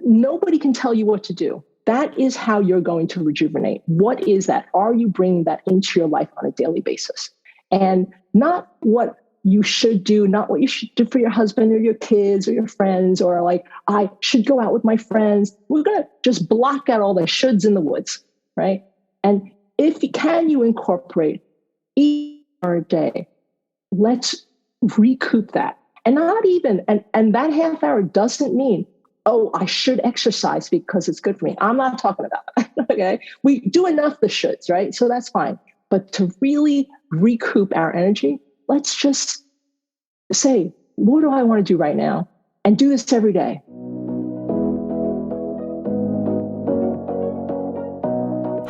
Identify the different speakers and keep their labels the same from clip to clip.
Speaker 1: nobody can tell you what to do. That is how you're going to rejuvenate. What is that? Are you bringing that into your life on a daily basis? And not what you should do, not what you should do for your husband or your kids or your friends, or like, I should go out with my friends. We're going to just block out all the shoulds in the woods, right? And if you can, you incorporate each hour a day, let's recoup that. And not even, and that half hour doesn't mean, oh, I should exercise because it's good for me. I'm not talking about that, okay? We do enough the shoulds, right? So that's fine. But to really recoup our energy, let's just say, what do I want to do right now? And do this every day.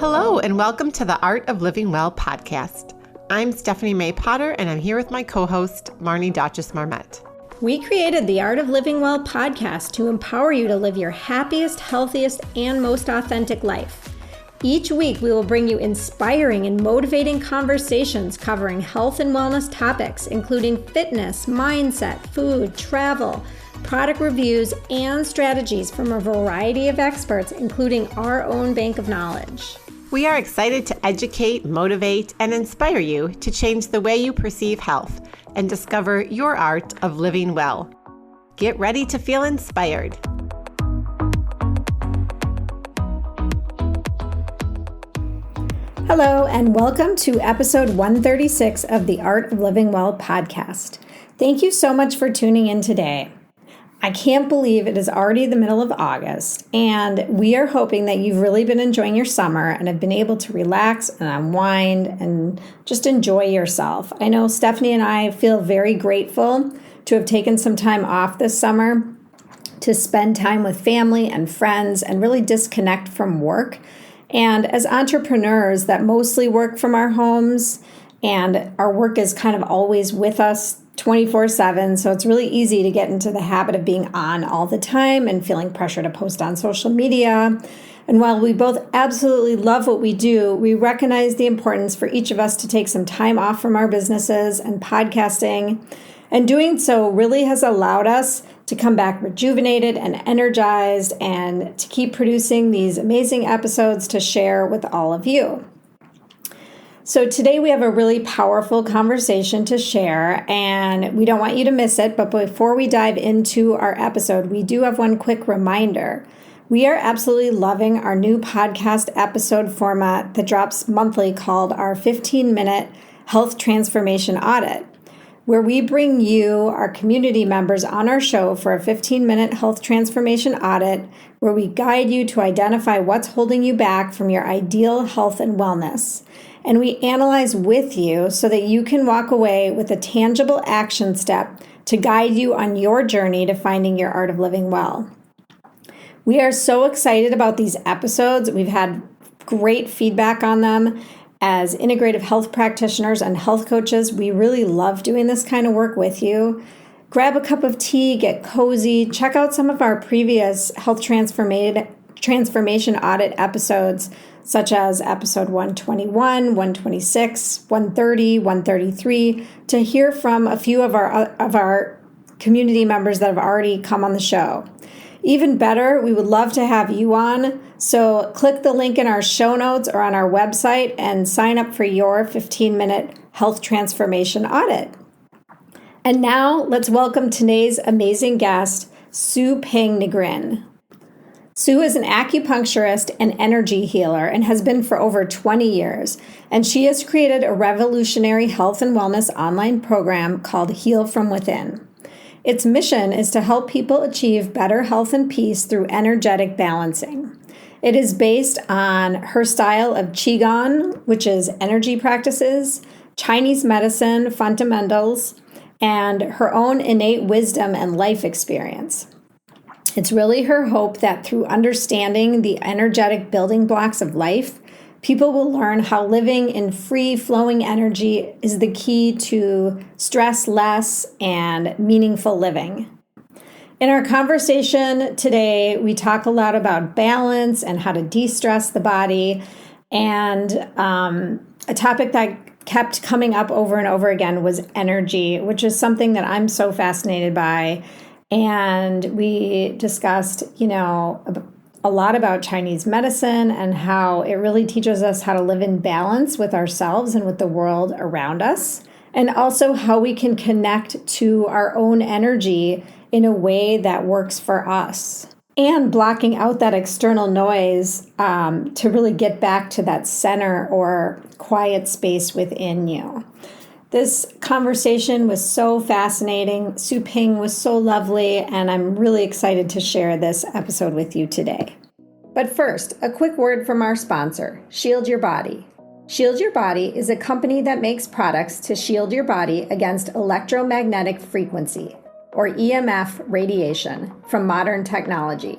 Speaker 2: Hello, and welcome to the Art of Living Well podcast. I'm Stephanie May Potter, and I'm here with my co-host, Marnie Dotches-Marmette.
Speaker 3: We created the Art of Living Well podcast to empower you to live your happiest, healthiest, and most authentic life. Each week, we will bring you inspiring and motivating conversations covering health and wellness topics, including fitness, mindset, food, travel, product reviews, and strategies from a variety of experts, including our own bank of knowledge.
Speaker 2: We are excited to educate, motivate, and inspire you to change the way you perceive health and discover your art of living well. Get ready to feel inspired.
Speaker 3: Hello, and welcome to episode 136 of the Art of Living Well podcast. Thank you so much for tuning in today. I can't believe it is already the middle of August, and we are hoping that you've really been enjoying your summer and have been able to relax and unwind and just enjoy yourself. I know Stephanie and I feel very grateful to have taken some time off this summer to spend time with family and friends and really disconnect from work. And as entrepreneurs that mostly work from our homes, and our work is kind of always with us 24/7, so it's really easy to get into the habit of being on all the time and feeling pressure to post on social media. And while we both absolutely love what we do, we recognize the importance for each of us to take some time off from our businesses and podcasting. And doing so really has allowed us to come back rejuvenated and energized and to keep producing these amazing episodes to share with all of you. So today we have a really powerful conversation to share, and we don't want you to miss it. But before we dive into our episode, we do have one quick reminder. We are absolutely loving our new podcast episode format that drops monthly called our 15-minute health transformation audit, where we bring you, our community members, on our show for a 15-minute health transformation audit, where we guide you to identify what's holding you back from your ideal health and wellness. And we analyze with you so that you can walk away with a tangible action step to guide you on your journey to finding your art of living well. We are so excited about these episodes. We've had great feedback on them. As integrative health practitioners and health coaches, we really love doing this kind of work with you. Grab a cup of tea, get cozy, check out some of our previous health transformation audit episodes, such as episode 121, 126, 130, 133, to hear from a few of our community members that have already come on the show. Even better, we would love to have you on, so click the link in our show notes or on our website and sign up for your 15-minute health transformation audit. And now, let's welcome today's amazing guest, Siu Ping Negrin. Siu is an acupuncturist and energy healer and has been for over 20 years, and she has created a revolutionary health and wellness online program called Heal From Within. Its mission is to help people achieve better health and peace through energetic balancing. It is based on her style of Qi Gong, which is energy practices, Chinese medicine fundamentals, and her own innate wisdom and life experience. It's really her hope that through understanding the energetic building blocks of life, people will learn how living in free-flowing energy is the key to stressless and meaningful living. In our conversation today, we talk a lot about balance and how to de-stress the body. And a topic that kept coming up over and over again was energy, which is something that I'm so fascinated by. And we discussed, a lot about Chinese medicine and how it really teaches us how to live in balance with ourselves and with the world around us. And also how we can connect to our own energy in a way that works for us. And blocking out that external noise to really get back to that center or quiet space within you. This conversation was so fascinating. Siu Ping was so lovely, and I'm really excited to share this episode with you today. But first, a quick word from our sponsor, Shield Your Body. Shield Your Body is a company that makes products to shield your body against electromagnetic frequency, or EMF radiation, from modern technology.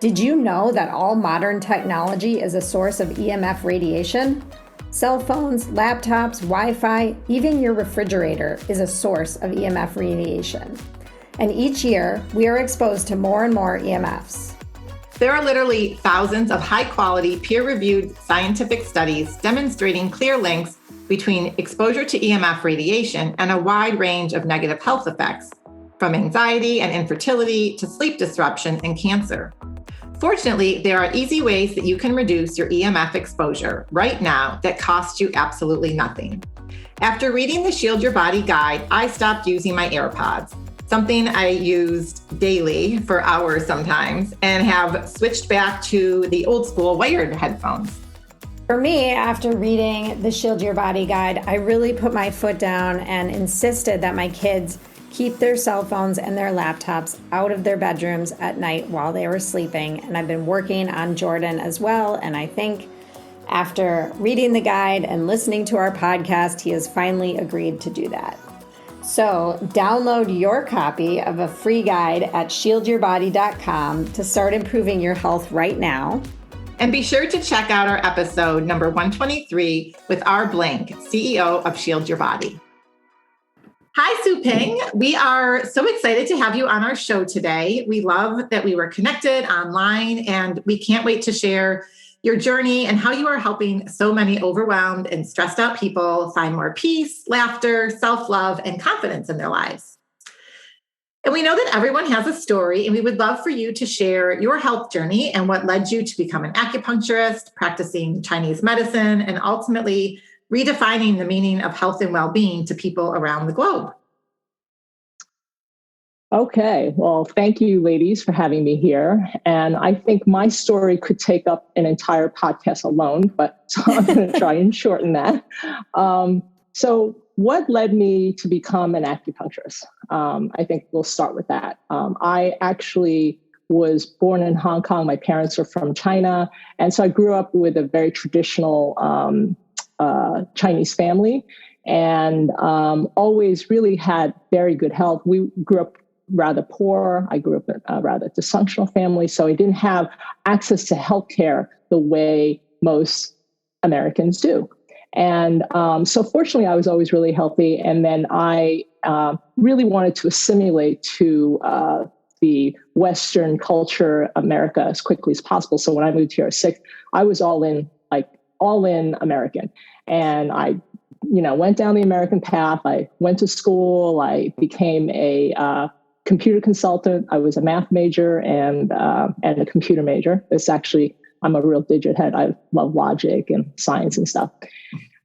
Speaker 3: Did you know that all modern technology is a source of EMF radiation? Cell phones, laptops, Wi-Fi, even your refrigerator is a source of EMF radiation. And each year, we are exposed to more and more EMFs.
Speaker 2: There are literally thousands of high-quality, peer-reviewed scientific studies demonstrating clear links between exposure to EMF radiation and a wide range of negative health effects, from anxiety and infertility to sleep disruption and cancer. Fortunately, there are easy ways that you can reduce your EMF exposure right now that cost you absolutely nothing. After reading the Shield Your Body guide, I stopped using my AirPods, something I used daily for hours sometimes, and have switched back to the old school wired headphones.
Speaker 3: For me, after reading the Shield Your Body guide, I really put my foot down and insisted that my kids keep their cell phones and their laptops out of their bedrooms at night while they were sleeping. And I've been working on Jordan as well. And I think after reading the guide and listening to our podcast, he has finally agreed to do that. So download your copy of a free guide at shieldyourbody.com to start improving your health right now.
Speaker 2: And be sure to check out our episode number 123 with our Blank, CEO of Shield Your Body. Hi, Siu Ping. We are so excited to have you on our show today. We love that we were connected online, and we can't wait to share your journey and how you are helping so many overwhelmed and stressed out people find more peace, laughter, self-love, and confidence in their lives. And we know that everyone has a story, and we would love for you to share your health journey and what led you to become an acupuncturist, practicing Chinese medicine, and ultimately redefining the meaning of health and well-being to people around the globe.
Speaker 1: Okay, well, thank you, ladies, for having me here. And I think my story could take up an entire podcast alone, but so I'm going to try and shorten that. So what led me to become an acupuncturist? I think we'll start with that. I actually was born in Hong Kong. My parents are from China. And so I grew up with a very traditional Chinese family, and always really had very good health. We grew up rather poor. I grew up in a rather dysfunctional family, so I didn't have access to healthcare the way most Americans do. And so fortunately, I was always really healthy. And then I really wanted to assimilate to the Western culture, America, as quickly as possible. So when I moved here at 6, I was all in American. And I, went down the American path. I went to school. I became a computer consultant. I was a math major and a computer major. I'm a real digit head. I love logic and science and stuff.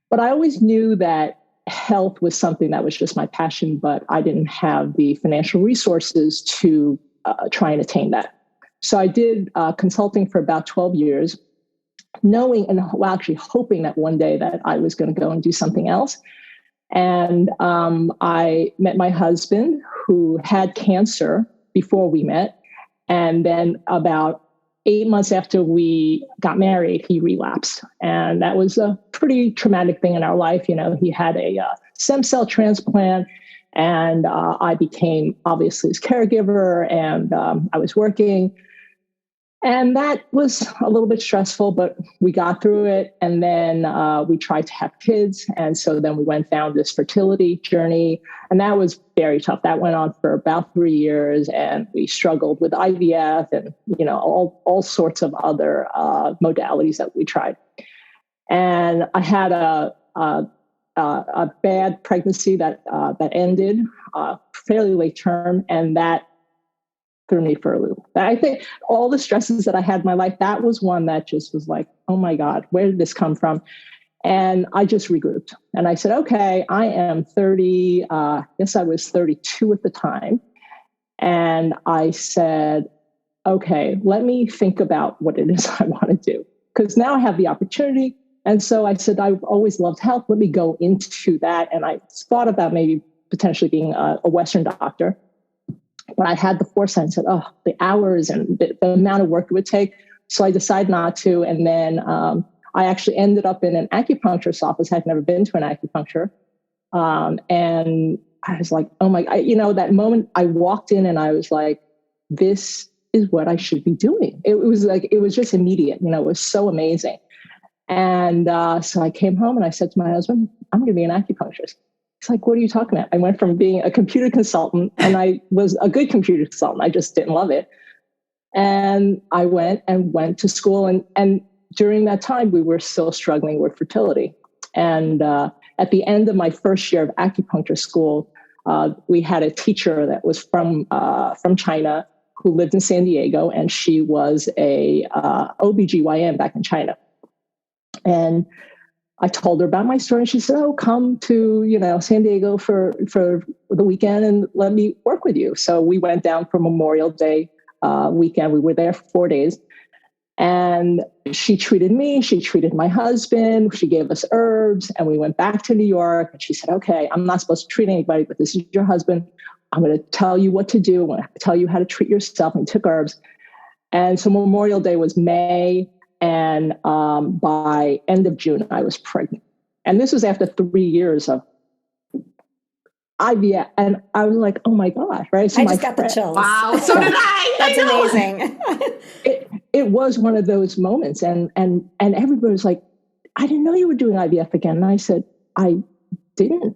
Speaker 1: But I always knew that health was something that was just my passion, but I didn't have the financial resources to try and attain that. So I did consulting for about 12 years, knowing and actually hoping that one day that I was going to go and do something else. And I met my husband, who had cancer before we met. And then about 8 months after we got married, he relapsed. And that was a pretty traumatic thing in our life. He had a stem cell transplant, and I became obviously his caregiver, and I was working. And that was a little bit stressful, but we got through it. And then we tried to have kids. And so then we went down this fertility journey. And that was very tough. That went on for about 3 years. And we struggled with IVF and, all sorts of other modalities that we tried. And I had a bad pregnancy that ended fairly late term. And that threw me for a loop. I think all the stresses that I had in my life, that was one that just was like, oh my God, where did this come from? And I just regrouped. And I said, okay, I am 30. Yes, I was 32 at the time. And I said, okay, let me think about what it is I want to do. Because now I have the opportunity. And so I said, I've always loved health. Let me go into that. And I thought about maybe potentially being a Western doctor. But I had the foresight and said, oh, the hours and the amount of work it would take. So I decided not to. And then I actually ended up in an acupuncturist's office. I'd never been to an acupuncture. And I was like, oh my, that moment I walked in and I was like, this is what I should be doing. It was just immediate. It was so amazing. And so I came home and I said to my husband, I'm going to be an acupuncturist. He's like, what are you talking about? I went from being a computer consultant, and I was a good computer consultant. I just didn't love it. And I went to school. And during that time, we were still struggling with fertility. And at the end of my first year of acupuncture school, we had a teacher that was from China who lived in San Diego, and she was a OBGYN back in China. And I told her about my story, and she said, oh, come to, San Diego for the weekend and let me work with you. So we went down for Memorial Day weekend. We were there for 4 days. And she treated me, she treated my husband, she gave us herbs, and we went back to New York. And she said, okay, I'm not supposed to treat anybody, but this is your husband. I'm going to tell you what to do. I'm going to tell you how to treat yourself. And we took herbs. And so Memorial Day was May. And by end of June, I was pregnant. And this was after 3 years of IVF. And I was like, oh my God, right? So
Speaker 3: I just got the chills.
Speaker 2: Wow, so did I.
Speaker 3: That's amazing.
Speaker 1: It was one of those moments. And everybody was like, I didn't know you were doing IVF again. And I said, I didn't.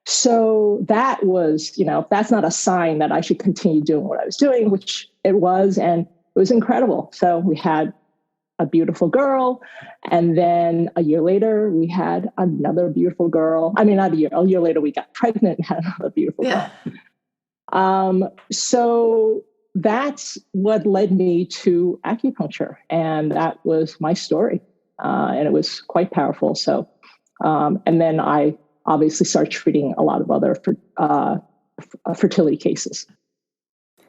Speaker 1: So that was, that's not a sign that I should continue doing what I was doing, which it was. And it was incredible. So we had a beautiful girl. And then a year later, we had another beautiful girl. I mean, not a year later, we got pregnant and had another beautiful girl. So that's what led me to acupuncture. And that was my story. And it was quite powerful. So, and then I obviously started treating a lot of other fertility cases.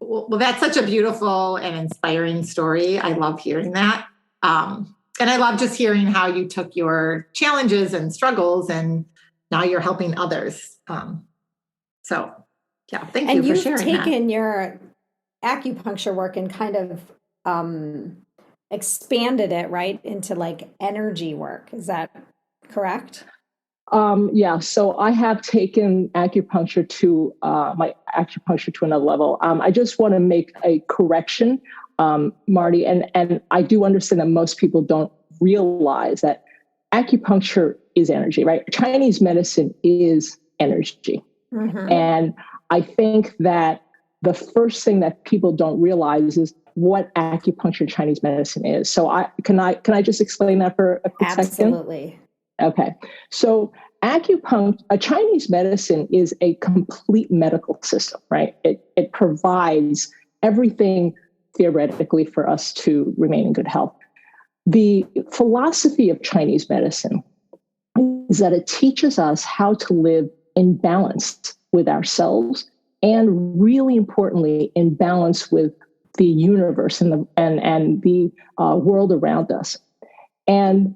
Speaker 2: Well, that's such a beautiful and inspiring story. I love hearing that. And I love just hearing how you took your challenges and struggles and now you're helping others. So yeah, thank you for sharing that.
Speaker 3: And you've taken your acupuncture work and kind of expanded it, right, into like energy work. Is that correct?
Speaker 1: Yeah. So I have taken acupuncture to my acupuncture to another level. I just want to make a correction. Marty, and I do understand that most people don't realize that acupuncture is energy, right? Chinese medicine is energy. Mm-hmm. And I think that the first thing that people don't realize is what acupuncture Chinese medicine is. So can I just explain that for a quick second?
Speaker 3: Absolutely.
Speaker 1: Okay. So Chinese medicine is a complete medical system, right? It provides everything theoretically for us to remain in good health. The philosophy of Chinese medicine is that it teaches us how to live in balance with ourselves and, really importantly, in balance with the universe and the world around us. And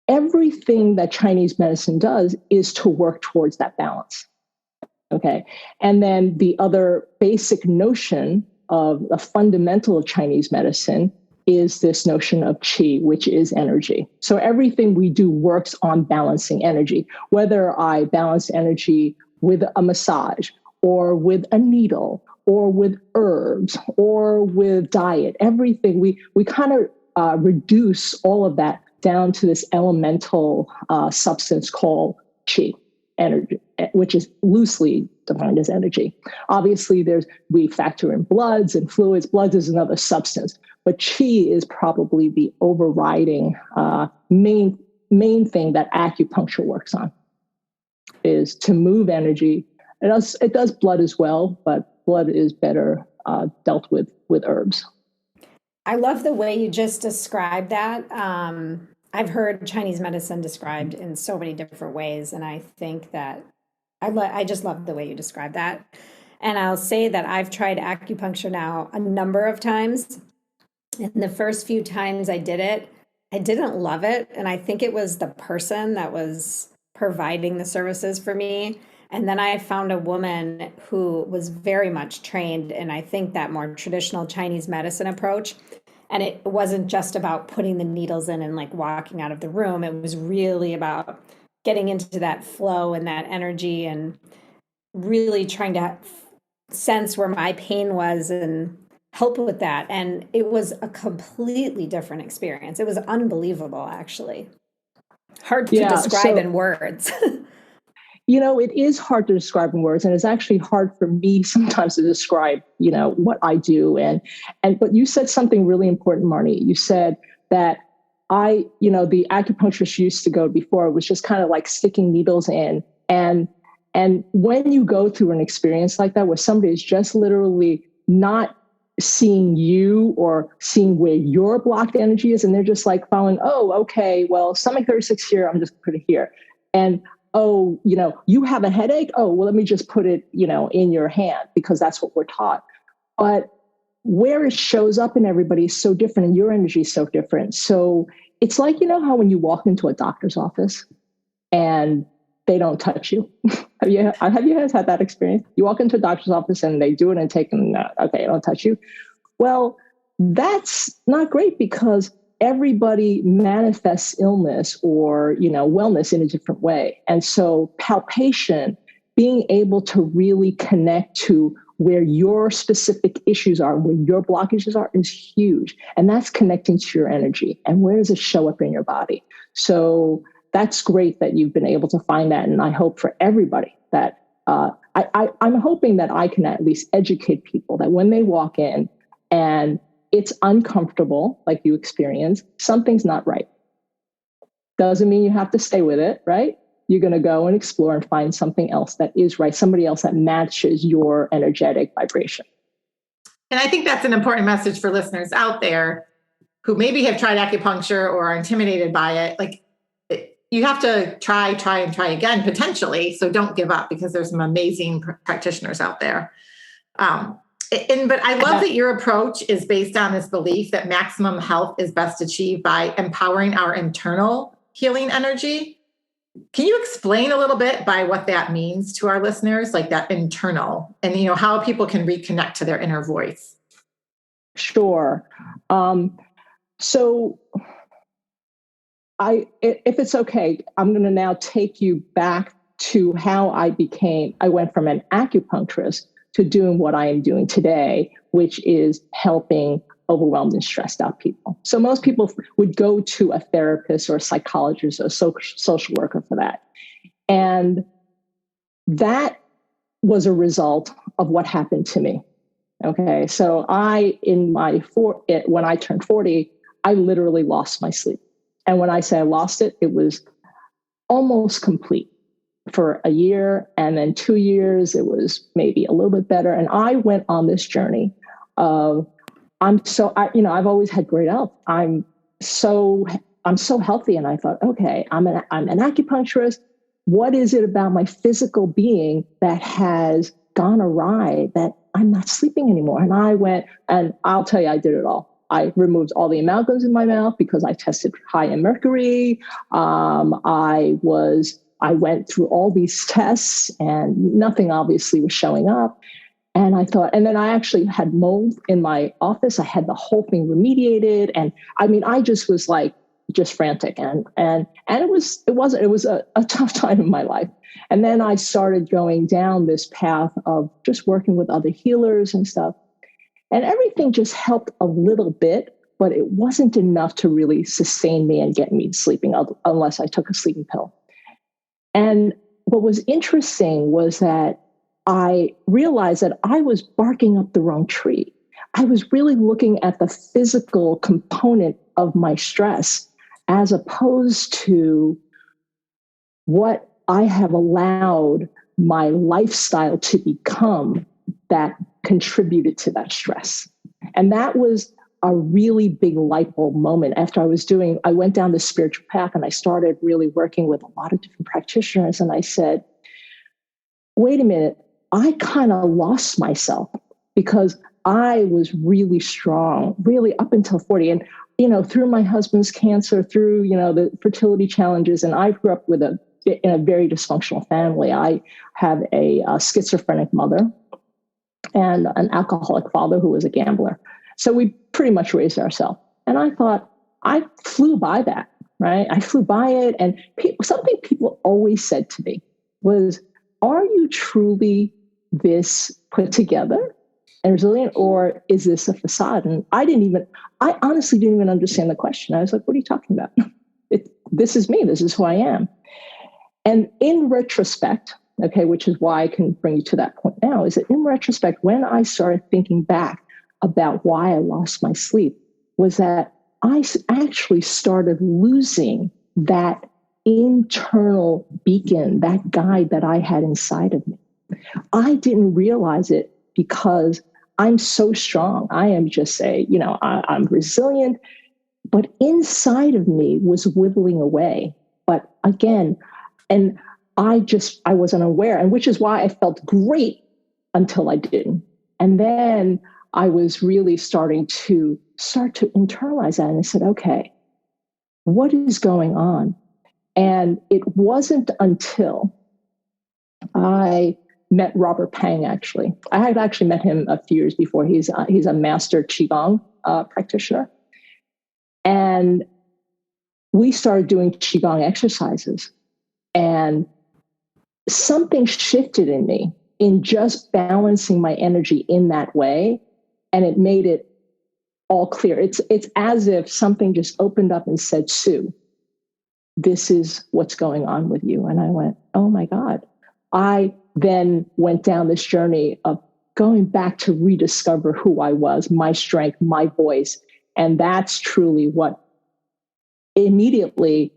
Speaker 1: everything that Chinese medicine does is to work towards that balance. Okay. And then the other basic notion of a fundamental of Chinese medicine is this notion of qi, which is energy. So everything we do works on balancing energy, whether I balance energy with a massage or with a needle or with herbs or with diet, everything we kind of reduce all of that down to this elemental substance called qi, energy, which is loosely defined as energy. Obviously, we factor in bloods and fluids. Blood is another substance, but qi is probably the overriding main thing that acupuncture works on, is to move energy. It does blood as well, but blood is better dealt with herbs.
Speaker 3: I love the way you just described that. I've heard Chinese medicine described in so many different ways, and I think that I just love the way you describe that. And I'll say that I've tried acupuncture now a number of times. And the first few times I did it, I didn't love it. And I think it was the person that was providing the services for me. And then I found a woman who was very much trained in, I think, that more traditional Chinese medicine approach. And it wasn't just about putting the needles in and like walking out of the room. It was really about getting into that flow and that energy and really trying to sense where my pain was and help with that. And it was a completely different experience. It was unbelievable, actually. Hard to describe in words.
Speaker 1: It is hard to describe in words, and it's actually hard for me sometimes to describe, what I do. But you said something really important, Marnie. You said that the acupuncturist used to go before, it was just kind of like sticking needles in. And when you go through an experience like that, where somebody is just literally not seeing you or seeing where your blocked energy is, and they're just like following, oh, okay, well, stomach 36 here, I'm just put it here. And oh, you have a headache? Oh, well, let me just put it, in your hand, because that's what we're taught. But where it shows up in everybody is so different, and your energy is so different. So it's like, how when you walk into a doctor's office and they don't touch you. Have you guys had that experience? You walk into a doctor's office and they do it and take them, okay, I don't touch you. Well, that's not great, because everybody manifests illness or, wellness in a different way. And so palpation, being able to really connect to where your specific issues are, where your blockages are, is huge. And that's connecting to your energy. And where does it show up in your body? So that's great that you've been able to find that. And I hope for everybody that I'm hoping that I can at least educate people that when they walk in and it's uncomfortable, like you experience, something's not right. Doesn't mean you have to stay with it, right? You're going to go and explore and find something else that is right, somebody else that matches your energetic vibration.
Speaker 2: And I think that's an important message for listeners out there who maybe have tried acupuncture or are intimidated by it. Like, you have to try again, potentially. So don't give up, because there's some amazing practitioners out there. But I love that your approach is based on this belief that maximum health is best achieved by empowering our internal healing energy. Can you explain a little bit by what that means to our listeners, like that internal, and how people can reconnect to their inner voice?
Speaker 1: Sure. So if it's okay, I'm going to now take you back to how I went from an acupuncturist to doing what I am doing today, which is helping overwhelmed and stressed out people. So most people would go to a therapist or a psychologist or a social worker for that. And that was a result of what happened to me. Okay. So when I turned 40, I literally lost my sleep. And when I say I lost it, it was almost complete. For a year, and then 2 years, it was maybe a little bit better. And I went on this journey of, I've always had great health. I'm so healthy. And I thought, okay, I'm an acupuncturist. What is it about my physical being that has gone awry that I'm not sleeping anymore? And I went, and I'll tell you, I did it all. I removed all the amalgams in my mouth because I tested high in mercury. I went through all these tests and nothing obviously was showing up. And I thought, and then I actually had mold in my office. I had the whole thing remediated. And I just was just frantic. And it was a tough time in my life. And then I started going down this path of just working with other healers and stuff. And everything just helped a little bit, but it wasn't enough to really sustain me and get me sleeping unless I took a sleeping pill. And what was interesting was that I realized that I was barking up the wrong tree. I was really looking at the physical component of my stress as opposed to what I have allowed my lifestyle to become that contributed to that stress. And that was a really big light bulb moment after I went down the spiritual path and I started really working with a lot of different practitioners. And I said, wait a minute, I kind of lost myself because I was really strong, really up until 40. And, through my husband's cancer, through, the fertility challenges, and I grew up in a very dysfunctional family. I have a schizophrenic mother and an alcoholic father who was a gambler. So we pretty much raised ourselves. And I thought, I flew by that, right? I flew by it. And something people always said to me was, are you truly this put together and resilient, or is this a facade? And I honestly didn't even understand the question. I was like, what are you talking about? This is me. This is who I am. And in retrospect, okay, which is why I can bring you to that point now, is that in retrospect, when I started thinking back about why I lost my sleep, was that I actually started losing that internal beacon, that guide that I had inside of me. I didn't realize it because I'm so strong. I am just I'm resilient, but inside of me was whittling away. But again, and I wasn't aware, and which is why I felt great until I didn't. And then I was really starting to internalize that. And I said, okay, what is going on? And it wasn't until I met Robert Pang, actually. I had actually met him a few years before. He's a master qigong practitioner. And we started doing qigong exercises. And something shifted in me in just balancing my energy in that way. And it made it all clear. It's as if something just opened up and said, Sue, this is what's going on with you. And I went, oh my God. I then went down this journey of going back to rediscover who I was, my strength, my voice. And that's truly what immediately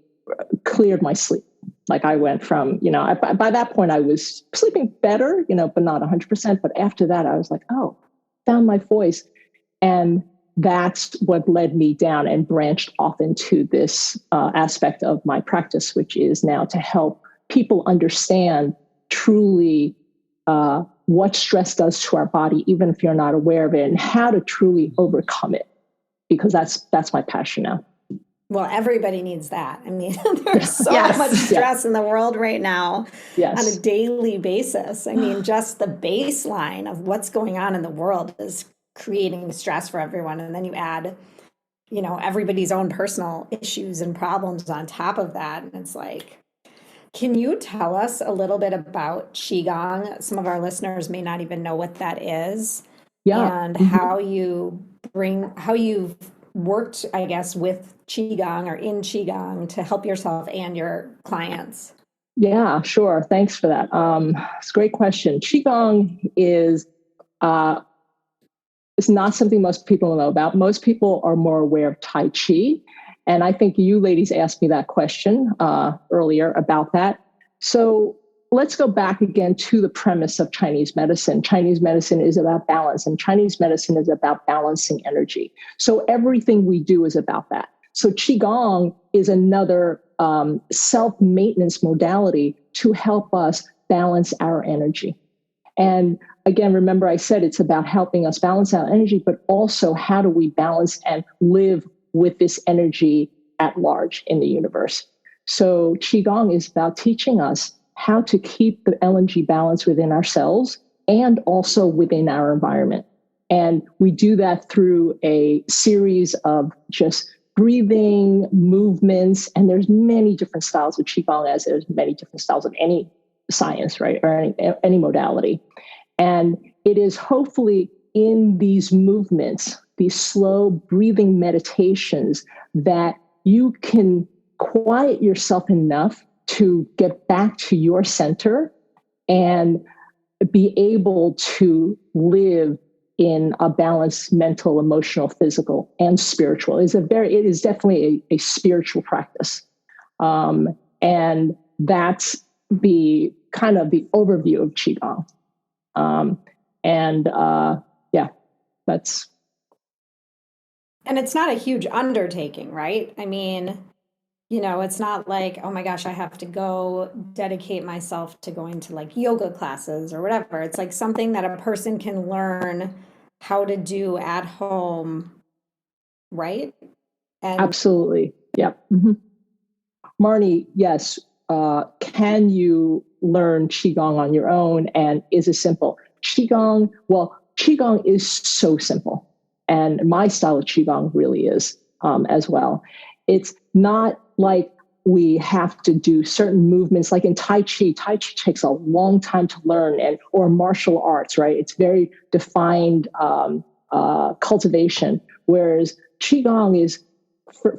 Speaker 1: cleared my sleep. Like I went from, by that point I was sleeping better, but not 100%. But after that, I was like, oh, found my voice. And that's what led me down and branched off into this aspect of my practice, which is now to help people understand truly what stress does to our body, even if you're not aware of it, and how to truly overcome it, because that's my passion now.
Speaker 3: Well, everybody needs that. I mean, there's so much stress in the world right now on a daily basis. I mean, just the baseline of what's going on in the world is creating stress for everyone. And then you add, everybody's own personal issues and problems on top of that. And it's like, can you tell us a little bit about Qigong? Some of our listeners may not even know what that is. Yeah. And how you've worked, I guess, with Qigong or in Qigong to help yourself and your clients.
Speaker 1: Yeah, sure. Thanks for that. It's a great question. Qigong is not something most people know about. Most people are more aware of Tai Chi. And I think you ladies asked me that question earlier about that. So let's go back again to the premise of Chinese medicine. Chinese medicine is about balance, and Chinese medicine is about balancing energy. So everything we do is about that. So Qigong is another self-maintenance modality to help us balance our energy. And again, remember I said it's about helping us balance our energy, but also how do we balance and live with this energy at large in the universe. So Qigong is about teaching us how to keep the energy balance within ourselves and also within our environment. And we do that through a series of just breathing movements. And there's many different styles of Qigong, as there's many different styles of any science, right? Or any modality. And it is hopefully in these movements, these slow breathing meditations, that you can quiet yourself enough to get back to your center and be able to live in a balanced mental, emotional, physical, and spiritual. It is definitely a spiritual practice. And that's the kind of the overview of Qigong. And yeah, that's.
Speaker 3: And it's not a huge undertaking, right? I mean, it's not like, oh my gosh, I have to go dedicate myself to going to like yoga classes or whatever. It's like something that a person can learn how to do at home, right? And
Speaker 1: Absolutely. Yep. Mm-hmm. Marnie, yes. Can you learn Qigong on your own? And is it simple? Qigong is so simple. And my style of Qigong really is as well. It's not like we have to do certain movements like in Tai Chi. Tai Chi takes a long time to learn, or martial arts, right? It's very defined cultivation. Whereas Qigong is,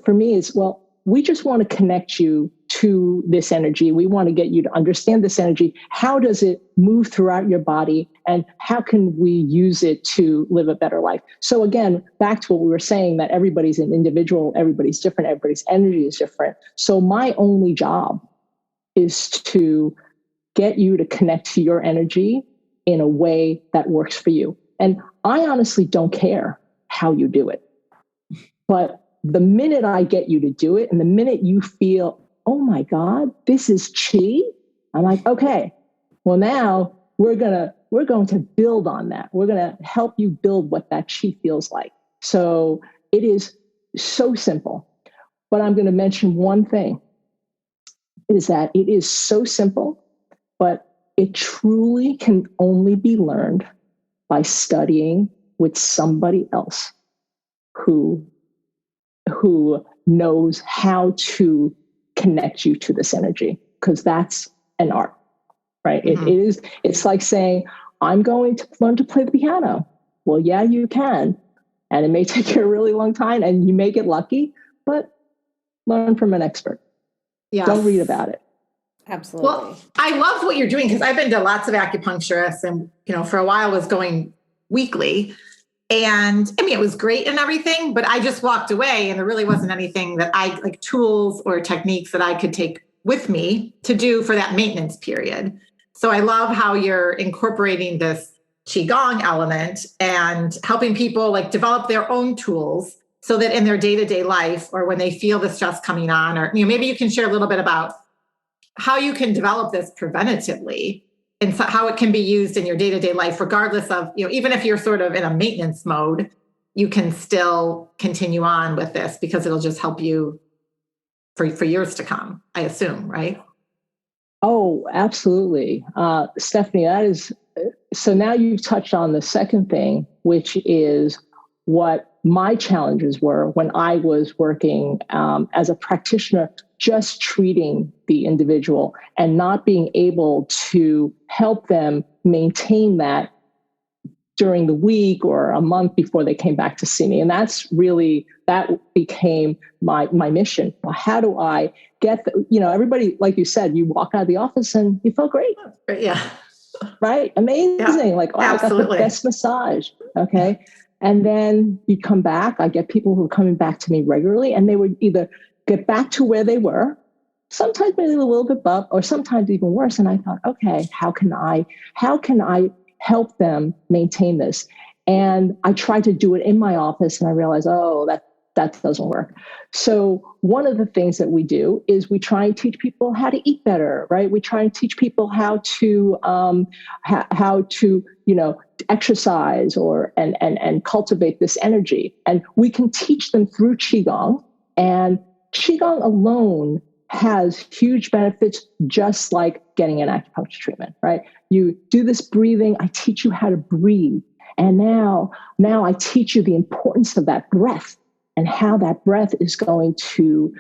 Speaker 1: for me, is, well, we just want to connect you to this energy. We want to get you to understand this energy. How does it move throughout your body? And how can we use it to live a better life? So again, back to what we were saying, that everybody's an individual, everybody's different, everybody's energy is different. So my only job is to get you to connect to your energy in a way that works for you. And I honestly don't care how you do it. But the minute I get you to do it, and the minute you feel, oh my God, this is Qi, I'm like, okay, well now we're going to build on that. We're going to help you build what that Qi feels like. So it is so simple. But I'm going to mention one thing, is that it is so simple, but it truly can only be learned by studying with somebody else who knows how to connect you to this energy, because that's an art, right? Mm-hmm. It's like saying, I'm going to learn to play the piano. Well, yeah, you can. And it may take you a really long time and you may get lucky, but learn from an expert. Yes. Don't read about it.
Speaker 3: Absolutely.
Speaker 2: Well, I love what you're doing, because I've been to lots of acupuncturists and, for a while was going weekly. And I mean, it was great and everything, but I just walked away and there really wasn't anything that like tools or techniques that I could take with me to do for that maintenance period. So I love how you're incorporating this qigong element and helping people like develop their own tools so that in their day-to-day life, or when they feel the stress coming on, or maybe you can share a little bit about how you can develop this preventatively and so how it can be used in your day-to-day life, regardless of, even if you're sort of in a maintenance mode, you can still continue on with this because it'll just help you for years to come, I assume, right?
Speaker 1: Oh, absolutely. Stephanie, that is, so now you've touched on the second thing, which is what my challenges were when I was working as a practitioner, just treating the individual and not being able to help them maintain that during the week or a month before they came back to see me. And that became my mission. Well, how do I get, everybody, like you said, you walk out of the office and you feel great.
Speaker 2: Yeah.
Speaker 1: Right? Amazing. Yeah, like, oh, absolutely. I got the best massage. Okay. And then you come back. I get people who are coming back to me regularly, and they would either get back to where they were, sometimes maybe a little bit above, or sometimes even worse. And I thought, okay, how can I help them maintain this? And I tried to do it in my office, and I realized, oh, that doesn't work. So one of the things that we do is we try and teach people how to eat better, right? We try and teach people how to exercise and cultivate this energy. And we can teach them through Qigong, and Qigong alone has huge benefits, just like getting an acupuncture treatment, right? You do this breathing. I teach you how to breathe. And now I teach you the importance of that breath and how that breath is going to,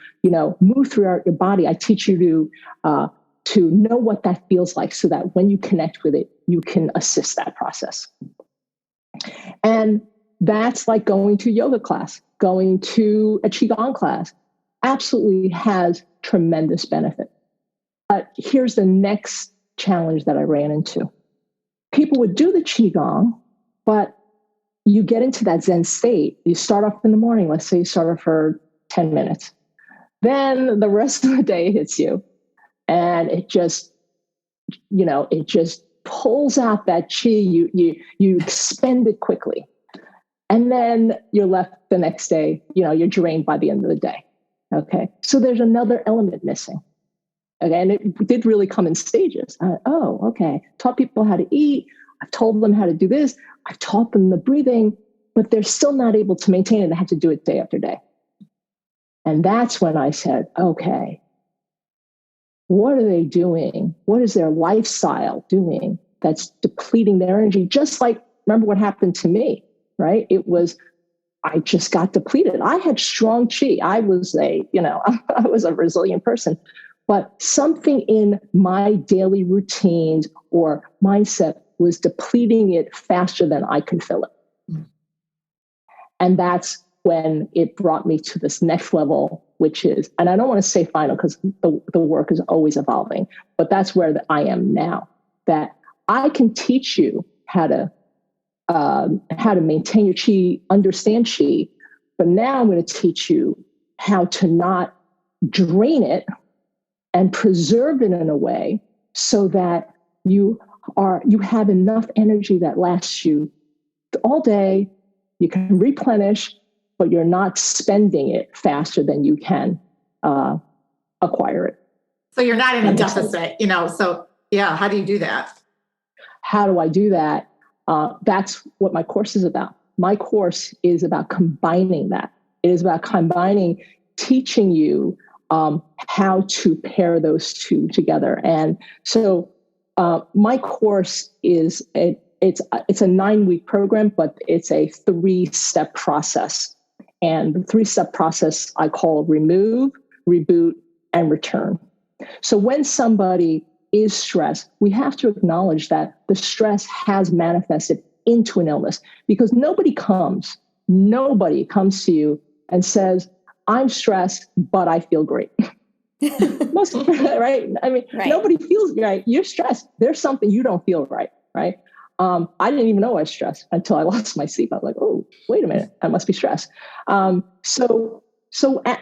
Speaker 1: move throughout your body. I teach you to know what that feels like, so that when you connect with it, you can assist that process. And that's like going to yoga class, going to a Qigong class, absolutely has tremendous benefit. But here's the next challenge that I ran into. People would do the Qigong, but you get into that Zen state. You start off in the morning. Let's say you start off for 10 minutes. Then the rest of the day hits you. And it just pulls out that chi. You expend it quickly. And then you're left the next day, you're drained by the end of the day. Okay. So there's another element missing. Okay. And it did really come in stages. Okay. Taught people how to eat. I've told them how to do this. I've taught them the breathing, but they're still not able to maintain it. They have to do it day after day. And that's when I said, okay, what are they doing? What is their lifestyle doing that's depleting their energy? Just like, remember what happened to me, right? I just got depleted. I had strong chi. I was I was a resilient person, but something in my daily routines or mindset was depleting it faster than I could fill it. And that's when it brought me to this next level, which is, and I don't want to say final because the work is always evolving, but that's where I am now, that I can teach you how to maintain your chi, understand chi, but now I'm going to teach you how to not drain it and preserve it in a way so that you have enough energy that lasts you all day. You can replenish, but you're not spending it faster than you can acquire it.
Speaker 2: So you're not in a deficit, so yeah, how do you do that?
Speaker 1: How do I do that? That's what my course is about. My course is about combining that. It is about teaching you how to pair those two together. And so my course is it's a 9-week program, but it's a 3-step process. And the 3-step process I call remove, reboot, and return. So when somebody is stressed, we have to acknowledge that the stress has manifested into an illness, because nobody comes to you and says, I'm stressed, but I feel great. Most, right? I mean, right. Nobody feels right. You're stressed. There's something you don't feel right, right? I didn't even know I was stressed until I lost my sleep. I was like, oh, wait a minute, I must be stressed. So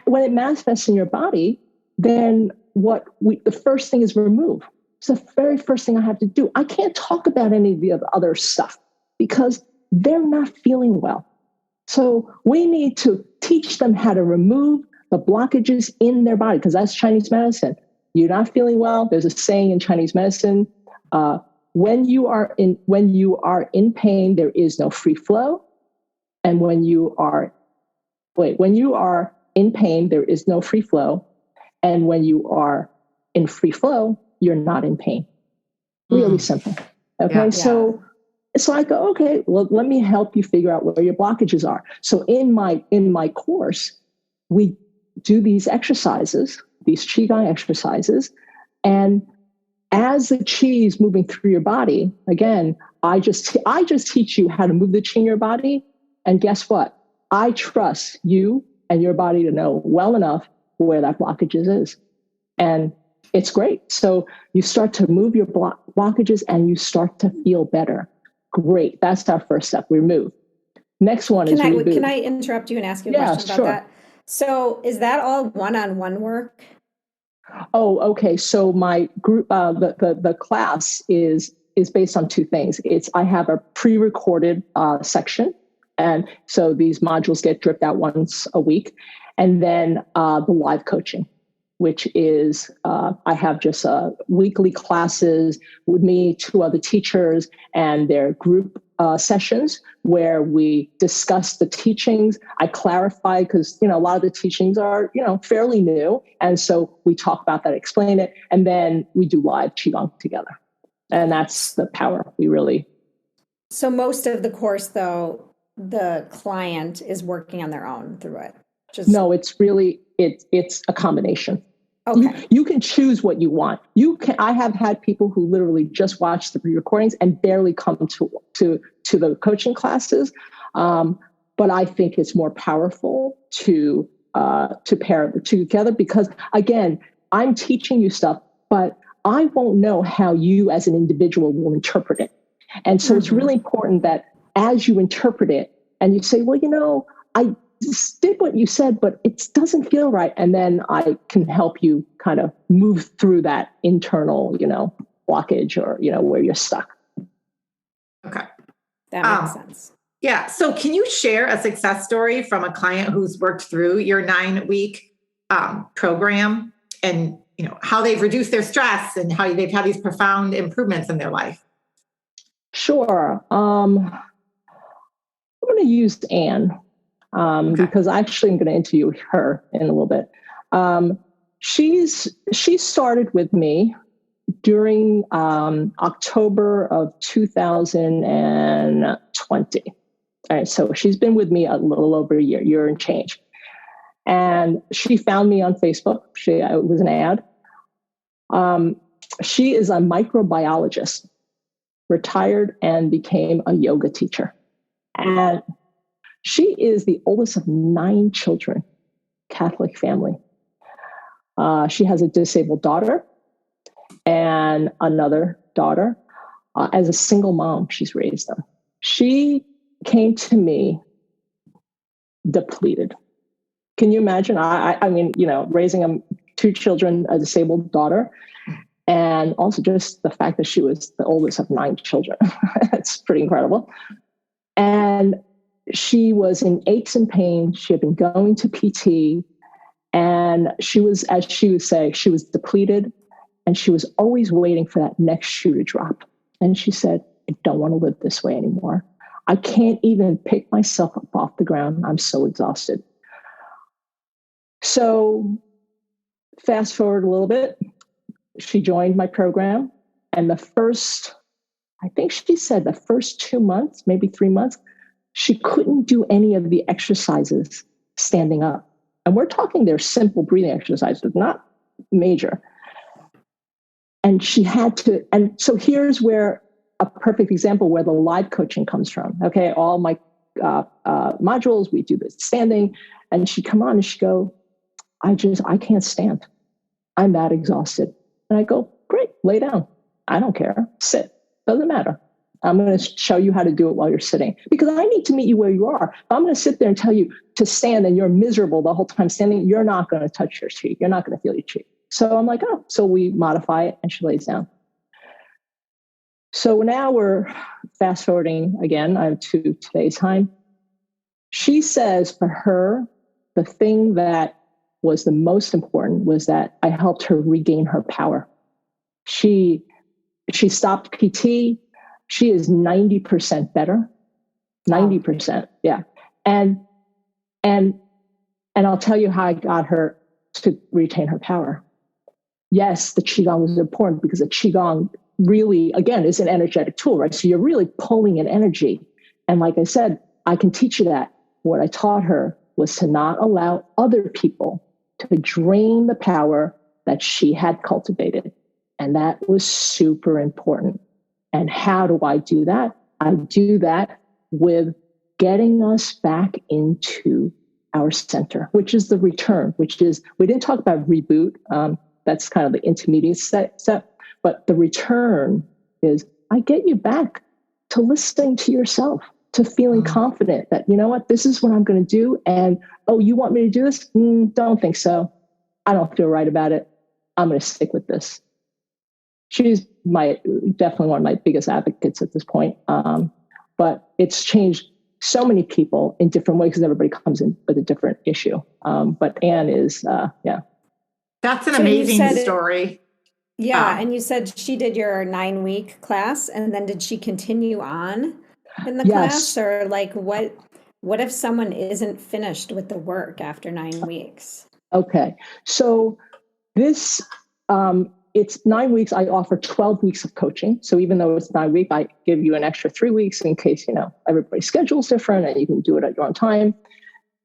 Speaker 1: when it manifests in your body, then the first thing is remove. It's the very first thing I have to do. I can't talk about any of the other stuff because they're not feeling well. So we need to teach them how to remove the blockages in their body, because that's Chinese medicine. You're not feeling well. There's a saying in Chinese medicine, when you are in pain, there is no free flow. And when you are in pain, there is no free flow. And when you are in free flow, you're not in pain. Really simple. Okay. Yeah. So I go, okay, well, let me help you figure out where your blockages are. So in my course, we do these exercises, these qigong exercises, and as the qi is moving through your body, again, I just teach you how to move the qi in your body. And guess what? I trust you and your body to know well enough where that blockages is. And it's great. So you start to move your blockages and you start to feel better. Great. That's our first step. Remove. Next one is reboot.
Speaker 3: Can I interrupt you and ask you a question about that? So is that all one-on-one work?
Speaker 1: Oh, okay. So my group, the class is based on 2 things. I have a pre-recorded section, and so these modules get dripped out once a week, and then the live coaching, which is I have just weekly classes with me, 2 other teachers, and their group sessions where we discuss the teachings. I clarify because, a lot of the teachings are, fairly new. And so we talk about that, explain it, and then we do live Qigong together. And that's the power we really.
Speaker 3: So most of the course, though, the client is working on their own through it.
Speaker 1: No, it's really, it's a combination.
Speaker 3: Okay.
Speaker 1: You can choose what you want. I have had people who literally just watch the recordings and barely come to the coaching classes. But I think it's more powerful to pair the 2 together, because again, I'm teaching you stuff, but I won't know how you as an individual will interpret it. And so it's really important that as you interpret it and you say, well, I did what you said, but it doesn't feel right. And then I can help you kind of move through that internal, blockage or, where you're stuck.
Speaker 2: Okay.
Speaker 3: That makes sense.
Speaker 2: Yeah. So can you share a success story from a client who's worked through your 9-week program and, how they've reduced their stress and how they've had these profound improvements in their life?
Speaker 1: Sure. I'm going to use Anne because actually I'm going to interview her in a little bit. She started with me during October of 2020. All right, so she's been with me a little over a year and change. And she found me on Facebook. It was an ad. She is a microbiologist, retired and became a yoga teacher. And she is the oldest of 9 children, Catholic family. She has a disabled daughter and another daughter. As a single mom, she's raised them. She came to me depleted. Can you imagine? I mean, raising 2 children, a disabled daughter, and also just the fact that she was the oldest of 9 children. That's pretty incredible. And she was in aches and pains. She had been going to PT, and she was, as she would say, she was depleted, and she was always waiting for that next shoe to drop. And she said, I don't want to live this way anymore. I can't even pick myself up off the ground. I'm so exhausted. So fast forward a little bit, she joined my program. And I think she said the first 2 months, maybe 3 months, she couldn't do any of the exercises standing up. And we're talking they're simple breathing exercises, not major. And she had to, and so here's where a perfect example where the live coaching comes from. Okay, all my modules, we do this standing, and she'd come on and she'd go, I can't stand. I'm that exhausted. And I go, great, lay down. I don't care. Sit. Doesn't matter. I'm going to show you how to do it while you're sitting because I need to meet you where you are. If I'm going to sit there and tell you to stand and you're miserable the whole time standing, you're not going to touch your cheek. You're not going to feel your cheek. So I'm like, oh, so we modify it and she lays down. So now we're fast forwarding again to today's time. She says for her, the thing that was the most important was that I helped her regain her power. She stopped PT. She is 90% better. 90%. Yeah. And I'll tell you how I got her to retain her power. Yes, the Qigong was important because the Qigong really, again, is an energetic tool, right? So you're really pulling in energy. And like I said, I can teach you that. What I taught her was to not allow other people to drain the power that she had cultivated. And that was super important. And how do I do that? I do that with getting us back into our center, which is the return, which is, we didn't talk about reboot. That's kind of the intermediate step. But the return is, I get you back to listening to yourself, to feeling confident that, you know what, this is what I'm going to do. And, oh, you want me to do this? Don't think so. I don't feel right about it. I'm going to stick with this. She's definitely one of my biggest advocates at this point. But it's changed so many people in different ways because everybody comes in with a different issue. But Anne is, yeah.
Speaker 2: That's an amazing story.
Speaker 3: And you said she did your 9-week class, and then did she continue on in the
Speaker 1: Yes.
Speaker 3: class, or like what if someone isn't finished with the work after 9 weeks?
Speaker 1: Okay, so this it's 9 weeks. I offer 12 weeks of coaching. So even though it's 9 weeks, I give you an extra 3 weeks in case everybody's schedule is different, and you can do it at your own time.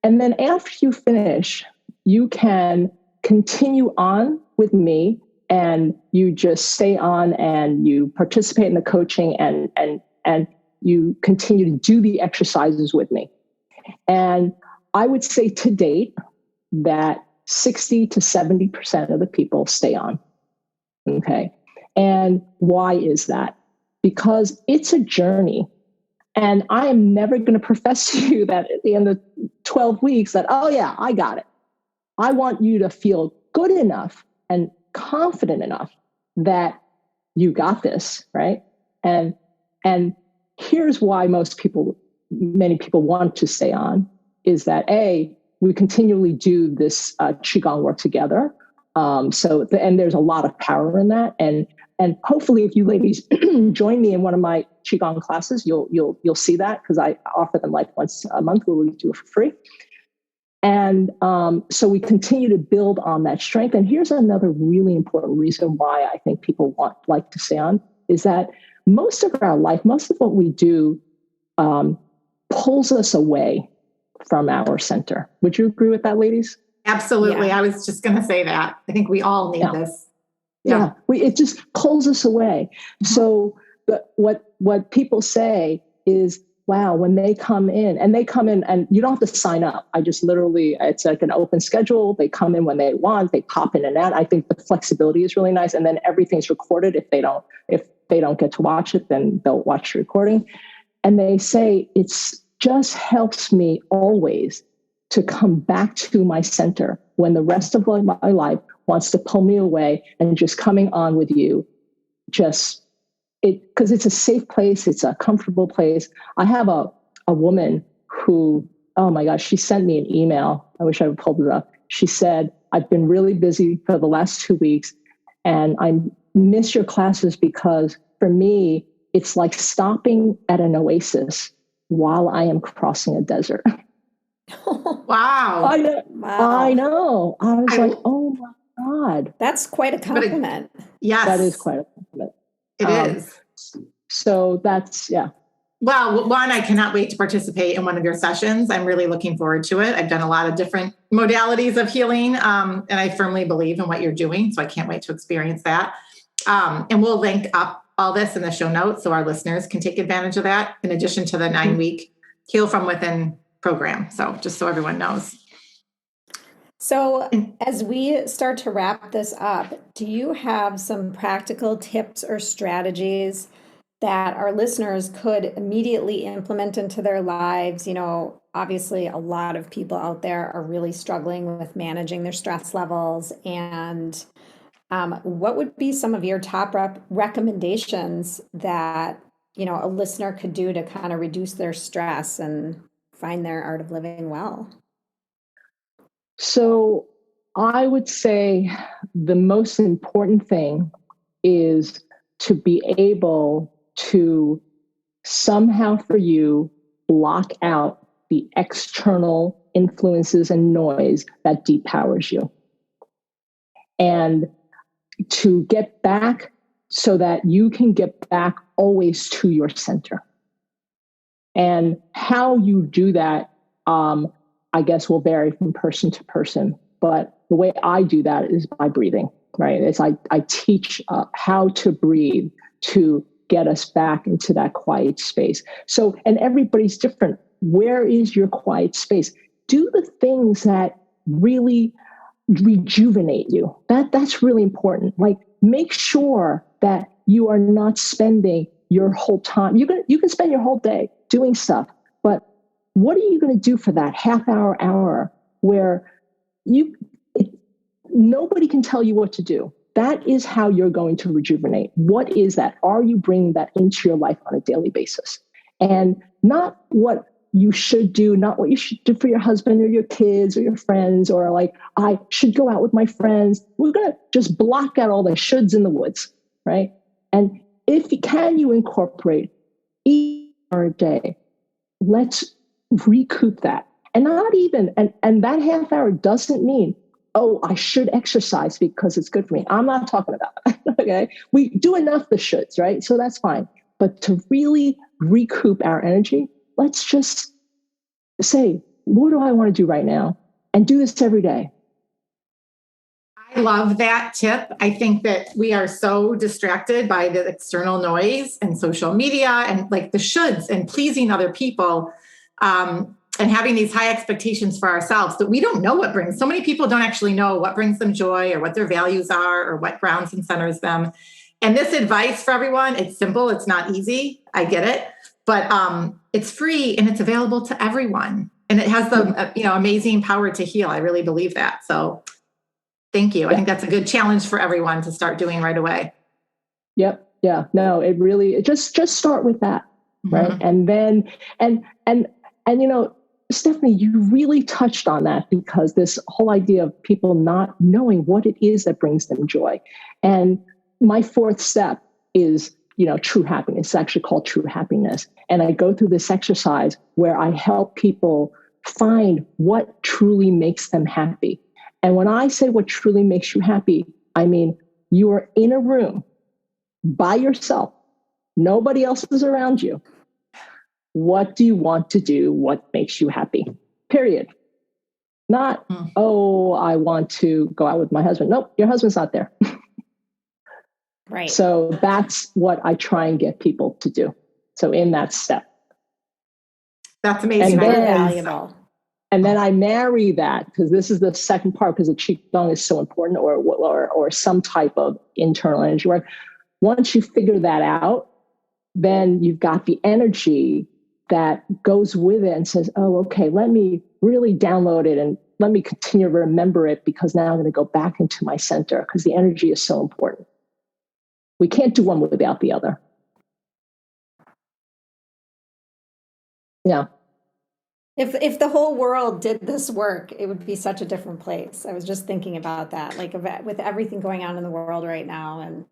Speaker 1: And then after you finish, you can continue on with me. And you just stay on and you participate in the coaching and you continue to do the exercises with me. And I would say to date that 60 to 70% of the people stay on. Okay. And why is that? Because it's a journey. And I am never going to profess to you that at the end of 12 weeks that, oh yeah, I got it. I want you to feel good enough and confident enough that you got this, right? And here's why many people want to stay on, is that we continually do this qigong work together. And there's a lot of power in that. And hopefully, if you ladies join me in one of my qigong classes, you'll see that, because I offer them like once a month where we do it for free. And so we continue to build on that strength. And here's another really important reason why I think people like to stay on, is that most of our life, most of what we do pulls us away from our center. Would you agree with that, ladies?
Speaker 2: Absolutely. Yeah. I was just going to say that. I think we all need this.
Speaker 1: Yeah. It just pulls us away. Mm-hmm. So what people say is, wow, when they come in and you don't have to sign up. I just literally, it's like an open schedule. They come in when they want, they pop in and out. I think the flexibility is really nice. And then everything's recorded. If they don't get to watch it, then they'll watch the recording. And they say, it's just helps me always to come back to my center when the rest of my life wants to pull me away, and just coming on with you, because it's a safe place. It's a comfortable place. I have a woman who, oh my gosh, she sent me an email. I wish I would pull it up. She said, I've been really busy for the last 2 weeks, and I miss your classes because for me, it's like stopping at an oasis while I am crossing a desert.
Speaker 2: Wow.
Speaker 1: I know. I was like, oh my God.
Speaker 3: That's quite a compliment.
Speaker 2: Yes.
Speaker 1: That is quite a compliment.
Speaker 2: It is.
Speaker 1: So that's, yeah.
Speaker 2: Well, one, I cannot wait to participate in one of your sessions. I'm really looking forward to it. I've done a lot of different modalities of healing, and I firmly believe in what you're doing. So I can't wait to experience that. And we'll link up all this in the show notes so our listeners can take advantage of that, in addition to the 9-week Heal From Within program. So just so everyone knows.
Speaker 3: So as we start to wrap this up, do you have some practical tips or strategies that our listeners could immediately implement into their lives? You know, obviously a lot of people out there are really struggling with managing their stress levels. And what would be some of your top recommendations that, you know, a listener could do to kind of reduce their stress and find their art of living well?
Speaker 1: So I would say the most important thing is to be able to somehow for you block out the external influences and noise that depowers you. And to get back so that you can get back always to your center. And how you do that, I guess will vary from person to person, but the way I do that is by breathing, right? It's I teach how to breathe to get us back into that quiet space. So, and everybody's different. Where is your quiet space? Do the things that really rejuvenate you. That's really important. Like, make sure that you are not spending your whole time. You can spend your whole day doing stuff, but what are you going to do for that half hour where nobody can tell you what to do? That is how you're going to rejuvenate. What is that? Are you bringing that into your life on a daily basis? And not what you should do, not what you should do for your husband or your kids or your friends, or like, I should go out with my friends. We're going to just block out all the shoulds in the woods, right? And if you can, you incorporate each hour a day, let's recoup that. And not even, and that half hour doesn't mean, oh, I should exercise because it's good for me. I'm not talking about that, okay? We do enough the shoulds, right? So that's fine. But to really recoup our energy, let's just say, what do I want to do right now? And do this every day.
Speaker 2: I love that tip. I think that we are so distracted by the external noise and social media and like the shoulds and pleasing other people, and having these high expectations for ourselves that we don't know what brings. So many people don't actually know what brings them joy or what their values are or what grounds and centers them. And this advice for everyone, it's simple. It's not easy. I get it. But it's free and it's available to everyone. And it has the amazing power to heal. I really believe that. So thank you. I think that's a good challenge for everyone to start doing right away.
Speaker 1: Yep. Yeah. No, it just start with that. Right. And then, Stephanie, you really touched on that, because this whole idea of people not knowing what it is that brings them joy. And my fourth step is, true happiness. It's actually called true happiness. And I go through this exercise where I help people find what truly makes them happy. And when I say what truly makes you happy, I mean, you are in a room by yourself. Nobody else is around you. What do you want to do? What makes you happy? Period. Not, I want to go out with my husband. Nope, your husband's not there.
Speaker 3: Right.
Speaker 1: So that's what I try and get people to do. So in that step.
Speaker 2: That's amazing.
Speaker 3: Very valuable.
Speaker 1: And then I marry that, because this is the second part, because the qigong is so important, or some type of internal energy work. Once you figure that out, then you've got the energy that goes with it and says, oh, okay, let me really download it and let me continue to remember it, because now I'm going to go back into my center, because the energy is so important. We can't do one without the other. Yeah.
Speaker 3: If the whole world did this work, it would be such a different place. I was just thinking about that, like with everything going on in the world right now, and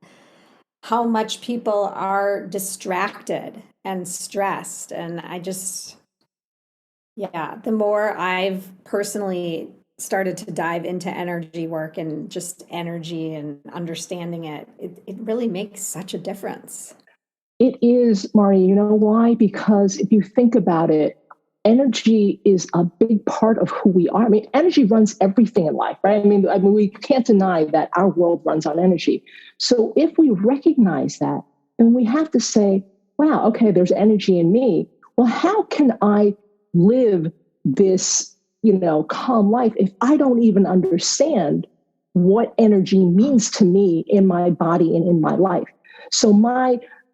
Speaker 3: how much people are distracted and stressed. And the more I've personally started to dive into energy work and just energy and understanding it really makes such a difference.
Speaker 1: It is, Mari. You know why? Because if you think about it, energy is a big part of who we are. I mean, energy runs everything in life, right? I mean, we can't deny that our world runs on energy. So if we recognize that, then we have to say, wow, okay, there's energy in me. Well, how can I live this, calm life if I don't even understand what energy means to me in my body and in my life? So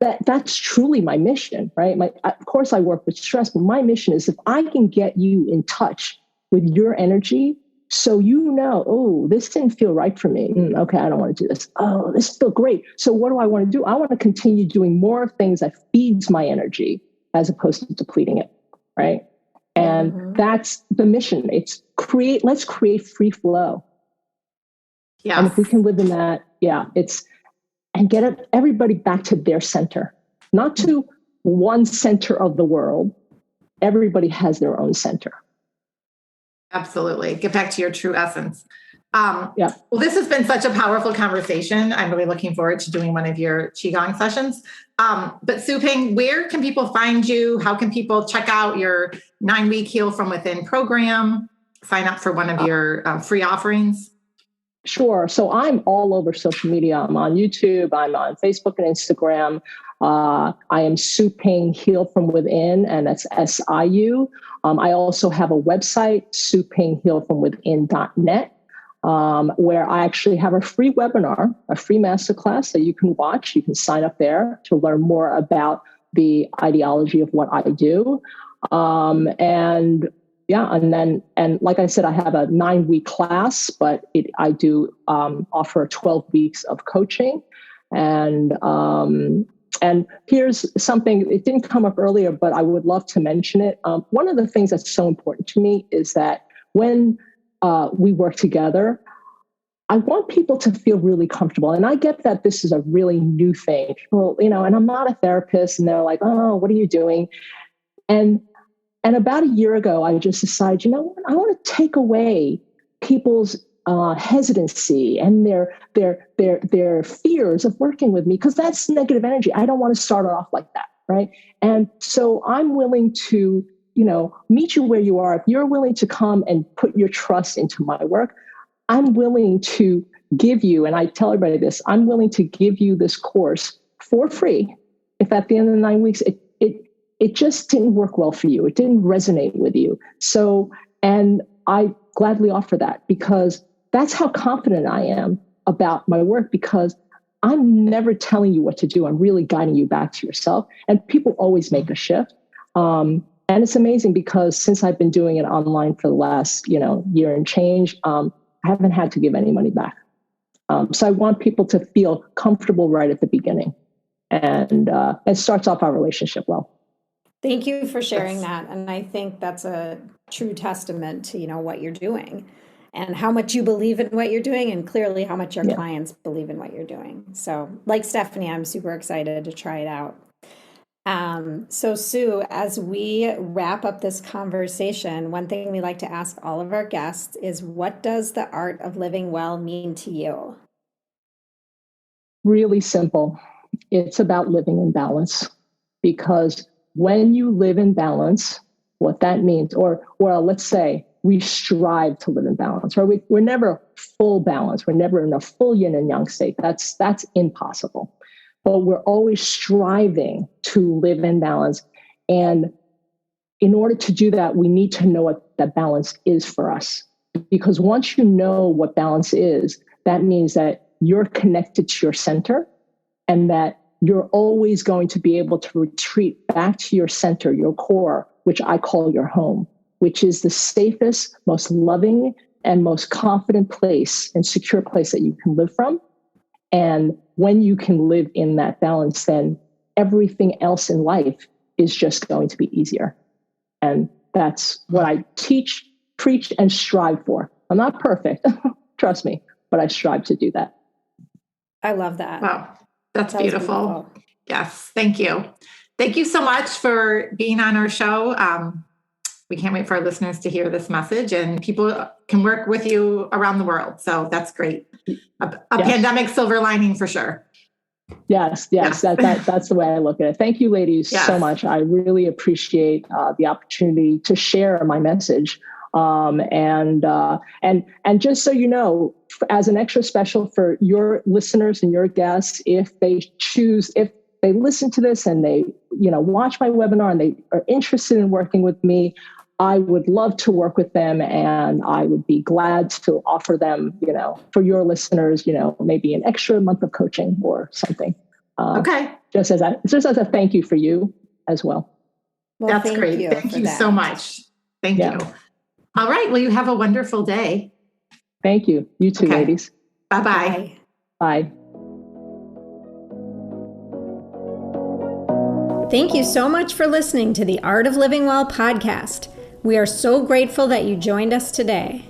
Speaker 1: that's truly my mission, right? Of course, I work with stress, but my mission is, if I can get you in touch with your energy, so oh, this didn't feel right for me. Okay, I don't want to do this. Oh, this feels great. So what do I want to do? I want to continue doing more things that feeds my energy as opposed to depleting it, right? And that's the mission. Let's create free flow. Yeah. And if we can live in that, and get everybody back to their center, not to one center of the world. Everybody has their own center.
Speaker 2: Absolutely. Get back to your true essence. Well, this has been such a powerful conversation. I'm really looking forward to doing one of your Qigong sessions. But Siu Ping, where can people find you? How can people check out your 9-week Heal from Within program? Sign up for one of your free offerings?
Speaker 1: Sure. So I'm all over social media. I'm on YouTube. I'm on Facebook and Instagram. I am Siu Ping Heal from Within, and that's SIU. I also have a website, siupinghealfromwithin.net, where I actually have a free webinar, a free masterclass that you can watch. You can sign up there to learn more about the ideology of what I do. And like I said, I have a 9-week class, but I do offer 12 weeks of coaching. And here's something, it didn't come up earlier, but I would love to mention it. One of the things that's so important to me is that when we work together, I want people to feel really comfortable. And I get that this is a really new thing. People, and I'm not a therapist, and they're like, oh, what are you doing? And about a year ago, I just decided, I want to take away people's hesitancy and their fears of working with me, because that's negative energy. I don't want to start off like that, right? And so I'm willing to, meet you where you are. If you're willing to come and put your trust into my work, I'm willing to give you, and I tell everybody this, I'm willing to give you this course for free if at the end of the 9 weeks it just didn't work well for you. It didn't resonate with you. So, and I gladly offer that, because that's how confident I am about my work, because I'm never telling you what to do. I'm really guiding you back to yourself. And people always make a shift. And it's amazing, because since I've been doing it online for the last, year and change, I haven't had to give any money back. So I want people to feel comfortable right at the beginning. And it starts off our relationship well.
Speaker 3: Thank you for sharing that. And I think that's a true testament to, what you're doing and how much you believe in what you're doing, and clearly how much your clients believe in what you're doing. So like Stephanie, I'm super excited to try it out. So Sue, as we wrap up this conversation, one thing we like to ask all of our guests is, what does the art of living well mean to you?
Speaker 1: Really simple. It's about living in balance, because when you live in balance, what that means, or let's say we strive to live in balance, right? We're never full balance. We're never in a full yin and yang state. That's impossible. But we're always striving to live in balance. And in order to do that, we need to know what that balance is for us. Because once you know what balance is, that means that you're connected to your center, and that you're always going to be able to retreat back to your center, your core, which I call your home, which is the safest, most loving, and most confident place and secure place that you can live from. And when you can live in that balance, then everything else in life is just going to be easier. And that's what I teach, preach, and strive for. I'm not perfect, trust me, but I strive to do that.
Speaker 3: I love that.
Speaker 2: Wow. That's beautiful. Yes. Thank you. Thank you so much for being on our show. We can't wait for our listeners to hear this message, and people can work with you around the world. So that's great. A pandemic silver lining for sure. Yes.
Speaker 1: That's the way I look at it. Thank you, ladies, so much. I really appreciate the opportunity to share my message. And just so you know, as an extra special for your listeners and your guests, if they listen to this and they, watch my webinar and they are interested in working with me, I would love to work with them, and I would be glad to offer them, for your listeners, maybe an extra month of coaching or something.
Speaker 2: Okay.
Speaker 1: Just as a thank you for you as well.
Speaker 2: That's great. Thank you so much. Thank you. All right. Well, you have a wonderful day.
Speaker 1: Thank you. You too, ladies.
Speaker 2: Bye-bye.
Speaker 1: Bye.
Speaker 3: Thank you so much for listening to the Art of Living Well podcast. We are so grateful that you joined us today.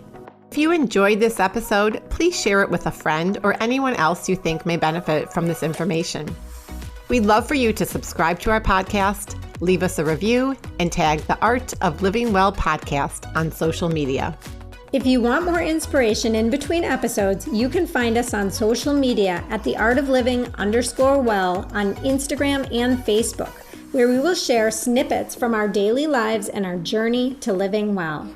Speaker 2: If you enjoyed this episode, please share it with a friend or anyone else you think may benefit from this information. We'd love for you to subscribe to our podcast, leave us a review, and tag the Art of Living Well podcast on social media.
Speaker 3: If you want more inspiration in between episodes, you can find us on social media at theartofliving_well on Instagram and Facebook, where we will share snippets from our daily lives and our journey to living well.